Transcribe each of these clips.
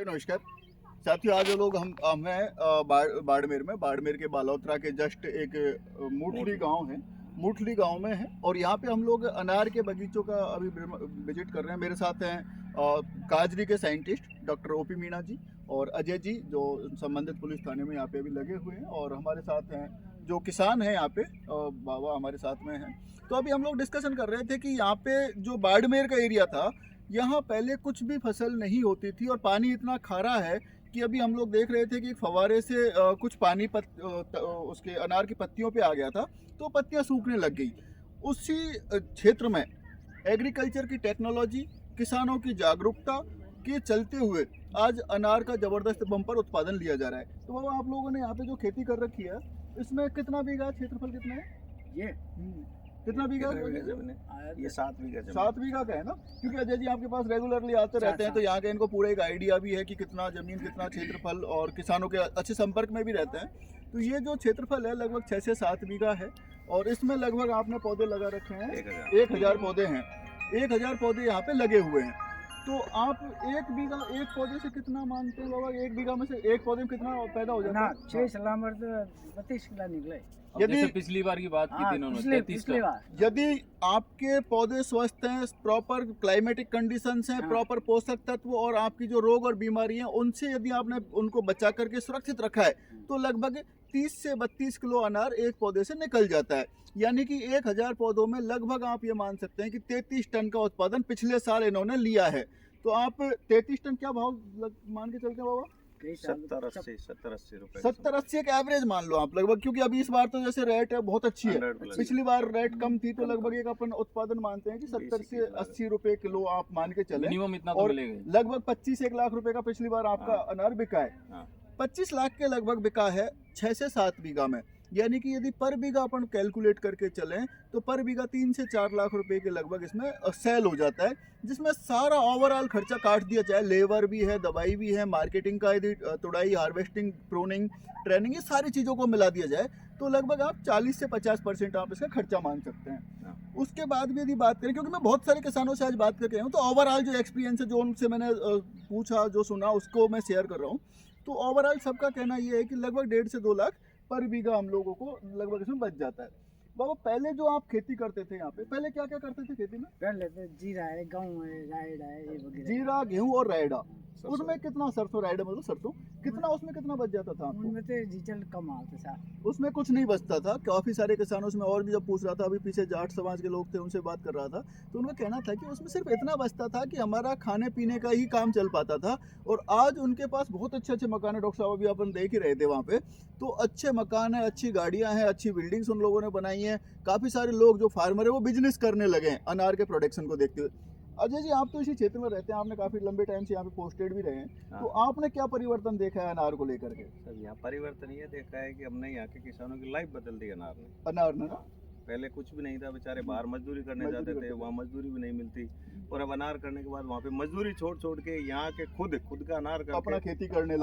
नमस्कार साथियों, आज लोग हम हैं बाड़मेर के बालोतरा के जस्ट एक मूठली गांव है। मूठली गांव में है और यहाँ पे हम लोग अनार के बगीचों का अभी विजिट कर रहे हैं। मेरे साथ हैं काजरी के साइंटिस्ट डॉक्टर ओपी मीणा जी और अजय जी, जो संबंधित पुलिस थाने में यहाँ पे अभी लगे हुए हैं, और हमारे साथ हैं जो किसान हैं यहाँ पे बाबा हमारे साथ में हैं। तो अभी हम लोग डिस्कशन कर रहे थे कि यहाँ पे जो बाड़मेर का एरिया था, यहाँ पहले कुछ भी फसल नहीं होती थी और पानी इतना खारा है कि अभी हम लोग देख रहे थे कि फव्वारे से कुछ पानी उसके अनार की पत्तियों पे आ गया था, तो पत्तियां सूखने लग गई। उसी क्षेत्र में एग्रीकल्चर की टेक्नोलॉजी, किसानों की जागरूकता के चलते हुए आज अनार का ज़बरदस्त बम्पर उत्पादन लिया जा रहा है। तो बाबा, आप लोगों ने यहाँ पे जो खेती कर रखी है, इसमें कितना बीघा क्षेत्रफल कितना है? ये कितना बीघा? ये 7 बीघा। 7 बीघा का है ना, क्योंकि अजय जी आपके पास रेगुलरली आते रहते हैं, तो यहाँ के इनको पूरा एक आइडिया भी है कि कितना जमीन, कितना क्षेत्रफल, और किसानों के अच्छे संपर्क में भी रहते हैं। तो ये जो क्षेत्रफल है लगभग 6 से 7 बीघा है और इसमें लगभग आपने पौधे लगा रखे हैं 1000 पौधे हैं। 1000 पौधे यहाँ पे लगे हुए हैं। तो आप एक पौधे से कितना मानते हैं बाबा? एक बीघा में से एक पौधे में कितना पैदा हो जाता है? 6 सलामर तो 32 किलो निकले। यदि पिछली बार की बात की थी इन्होंने, 33 का। यदि आपके पौधे स्वस्थ हैं, प्रॉपर क्लाइमेटिक कंडीशंस हैं, प्रॉपर पोषक तत्व और आपकी जो रोग और बीमारी हैं उनसे यदि आपने उनको बचा करके सुरक्षित रखा है, तो लगभग 30 से 32 किलो अनार एक पौधे से निकल जाता है। यानी कि 1000 पौधों में लगभग आप ये मान सकते हैं कि 33 टन का उत्पादन पिछले साल इन्होंने लिया है। तो आप 33 टन क्या भाव मान के चलते हैं बाबा? 70-80 रुपए। 70-80 एक एवरेज मान लो आप लगभग, क्योंकि अभी इस बार तो जैसे रेट है बहुत अच्छी है। पिछली बार रेट कम थी, तो लगभग एक अपन उत्पादन मानते हैं कि 70 से 80 रुपए किलो आप मान के चले। मिनिमम इतना और लगभग 25-1 लाख रुपए का पिछली बार आपका अनार बिका है। 25 लाख के लगभग बिका है 6 से 7 बीघा में। यानी कि यदि पर बीघा अपन कैलकुलेट करके चलें तो पर बीघा 3 से 4 लाख रुपए के लगभग इसमें सेल हो जाता है, जिसमें सारा ओवरऑल खर्चा काट दिया जाए। लेबर भी है, दवाई भी है, मार्केटिंग का यदि तुड़ाई, हार्वेस्टिंग, प्रूनिंग, ट्रेनिंग, ये सारी चीज़ों को मिला दिया जाए तो लगभग आप 40 से 50% आप इसका खर्चा मान सकते हैं। उसके बाद भी यदि बात करें, क्योंकि मैं बहुत सारे किसानों से आज बात करके आया हूँ, तो ओवरऑल जो एक्सपीरियंस है, जो उनसे मैंने पूछा, जो सुना, उसको मैं शेयर कर रहा हूँ। तो ओवरऑल सबका कहना ये है कि लगभग 1.5 से 2 लाख पर बीघा हम लोगों को लगभग इसमें बच जाता है। बाबा, पहले जो आप खेती करते थे यहाँ पे, पहले क्या क्या करते थे खेती में? पहले तो जीरा है, गेहूं है, रायडा है, ये वगैरह। जीरा, गेहूं और रायडा। उसमें कितना, सरसों, रायडा मतलब सरसों, कितना उसमें कितना बच जाता था आपको? उनमें तो डीजल कम आता था, उसमें कुछ नहीं बचता था। काफ़ी सारे किसानों से मैं और भी जब पूछ रहा था, अभी पीछे जाट समाज के लोग थे, उनसे बात कर रहा था, तो उनका कहना था कि उसमें सिर्फ इतना बचता था कि हमारा खाने पीने का ही काम चल पाता था। और आज उनके पास बहुत अच्छे अच्छे मकान है, डॉक्टर साहब अभी अपन देख ही रहे थे वहाँ पे, तो अच्छे मकान है, अच्छी गाड़ियाँ हैं, अच्छी बिल्डिंग्स उन लोगों ने बनाई हैं। काफ़ी सारे लोग जो फार्मर है वो बिजनेस करने लगे हैं अनार के प्रोडक्शन को देखते हुए। अजय जी, आप तो इसी क्षेत्र में रहते हैं, आपने काफी लंबे टाइम से यहाँ पे पोस्टेड भी रहे हैं, तो आपने क्या परिवर्तन देखा है अनार को लेकर के? सर, यहाँ परिवर्तन ये देखा है कि हमने यहाँ के किसानों की लाइफ बदल दी अनार ने। अनार ने ना, पहले कुछ भी नहीं था, बेचारे बाहर मजदूरी करने जाते थे, वहाँ मजदूरी भी नहीं मिलती, और अब अनार करने के बाद वहाँ पे मजदूरी छोड़ के यहाँ के खुद का अनार करके अपना खेती करने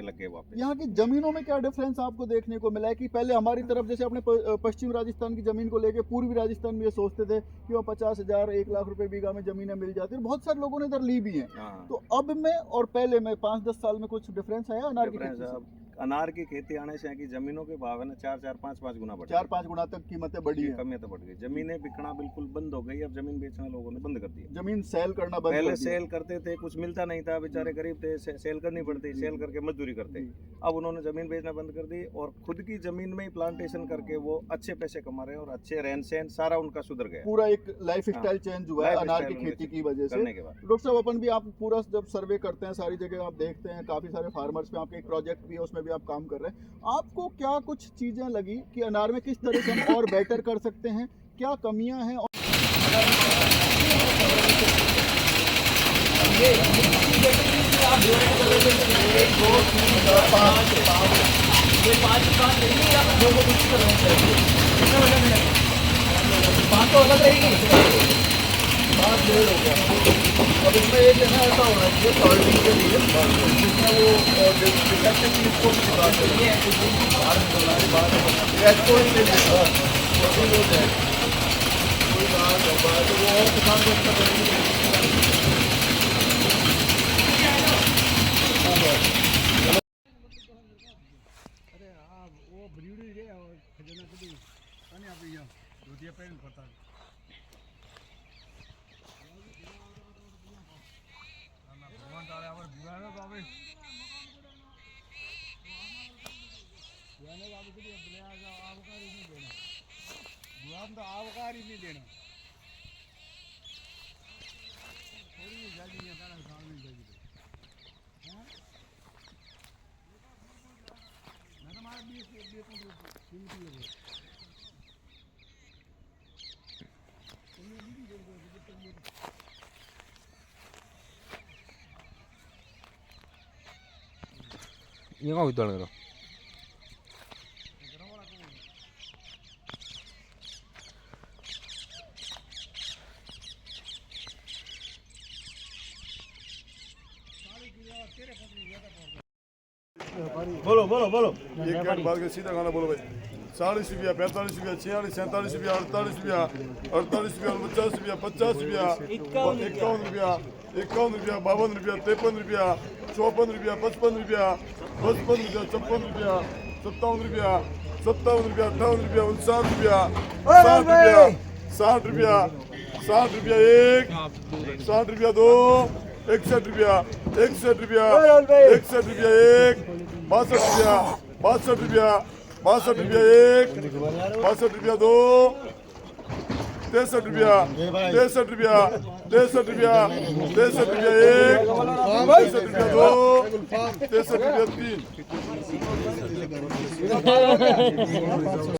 लगे वहाँ पे। यहाँ की जमीनों में क्या डिफरेंस आपको देखने को मिला है कि पहले हमारी तरफ जैसे अपने पश्चिम राजस्थान की जमीन को लेके पूर्वी राजस्थान में ये सोचते थे कि वो 50,000 1 लाख रुपए बीघा में जमीनें मिल जाती है, बहुत सारे लोगों ने इधर ली भी है। तो अब में और पहले में 5-10 साल में कुछ डिफरेंस है अनार की? अनार की खेती आने से यहाँ की जमीनों के भाव है ना 4-5 गुना बढ़, 4-5 गुना तक कीमतें बढ़ी है, कमियां तो बढ़ गई। जमीनें बिकना बिल्कुल बंद हो गई, अब जमीन बेचना लोगों ने बंद कर दिया। जमीन सेल करना बंद, पहले सेल करते थे, कुछ मिलता नहीं था, बेचारे गरीब थे, सेल करनी पड़ती, सेल करके मजदूरी करते। अब उन्होंने जमीन बेचना बंद कर दी और खुद की जमीन में ही प्लांटेशन करके वो अच्छे पैसे कमा रहे हैं और अच्छे रहन सहन सारा उनका सुधर गया। पूरा एक लाइफ स्टाइल चेंज हुआ है अनार की खेती की वजह से। डॉक्टर साहब, अपन भी आप पूरा जब सर्वे करते हैं, सारी जगह आप देखते हैं, काफी सारे फार्मर्स पे आपके एक प्रोजेक्ट भी है, उसमें भी आप काम कर रहे हैं। आपको क्या कुछ चीजें लगी कि अनार में किस तरह से हम और बेटर कर सकते हैं, क्या कमियां हैं? अब इसमें एक है ना, ऐसा होना चाहिए सॉल्टिंग के लिए, जिसमें वो डिफेक्टिव चीज को भी निकाल सकते हैं, एक्सपोर्ट के लिए हो जाए कोई बात है, तो वो और किसान को ये कहाँ उतार करो बोलो बोलो बोलो एक मिनट बाद के सीधा गाना बोलो भाई 40 रुपया 45 रुपया 46 47 रुपया 48 रुपया 49 रुपया 50 रुपया 51 रुपया 51 रुपया 52 रुपया 53 रुपया 54 रुपया 55 रुपया 55 रुपया 56 रुपया 57 रुपया 58 रुपया 59 रुपया 60 रुपया 60 रुपया 1 60 रुपया 2 61 रुपया 61 रुपया 61 रुपया 1 62 रुपया 62 रुपया 62 रुपया 1 62 रुपया 2 63 रुपया 63 रुपया 63 रुपया 63 रुपया 1 63 रुपया 2 63 रुपया 3